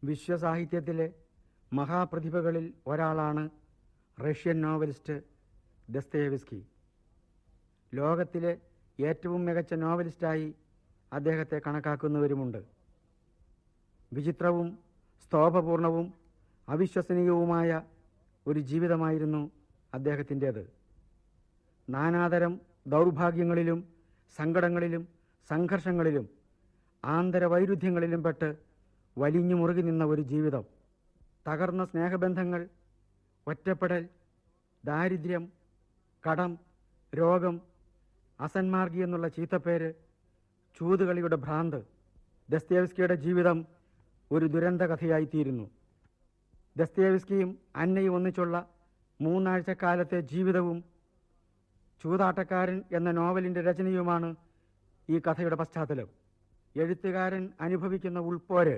വിശ്വസാഹിത്യത്തിലെ മഹാപ്രതിഭകളിൽ ഒരാളാണ് Russian novelist Dostoevsky. ലോകത്തിലെ ഏറ്റവും മികച്ച നോവലിസ്റ്റായി അദ്ദേഹത്തെ കണക്കാക്കുന്നവരുമുണ്ട്. വിചിത്രവും സ്തോഭപൂർണവും അവിശ്വസനീയവുമായ ഒരു ജീവിതമായിരുന്നു അദ്ദേഹത്തിൻ്റേത്. നാനാതരം ദൗർഭാഗ്യങ്ങളിലും സങ്കടങ്ങളിലും സംഘർഷങ്ങളിലും ആന്തരവൈരുദ്ധ്യങ്ങളിലും പെട്ട് വലിഞ്ഞു മുറുകി നിന്ന ഒരു ജീവിതം. തകർന്ന സ്നേഹബന്ധങ്ങൾ, ഒറ്റപ്പെടൽ, ദാരിദ്ര്യം, കടം, രോഗം, അസന്മാർഗി എന്നുള്ള ചീത്തപ്പേര്, ചൂതുകളിയുടെ ഭ്രാന്ത്. ദസ്തയേവ്സ്കിയുടെ ജീവിതം ഒരു ദുരന്ത കഥയായിത്തീരുന്നു. ദസ്തയേവ്സ്കിയും അന്നയും ഒന്നിച്ചുള്ള 3 ആഴ്ചക്കാലത്തെ ജീവിതവും ചൂതാട്ടക്കാരൻ എന്ന നോവലിൻ്റെ രചനയുമാണ് ഈ കഥയുടെ പശ്ചാത്തലം. എഴുത്തുകാരൻ അനുഭവിക്കുന്ന ഉൾപ്പോര്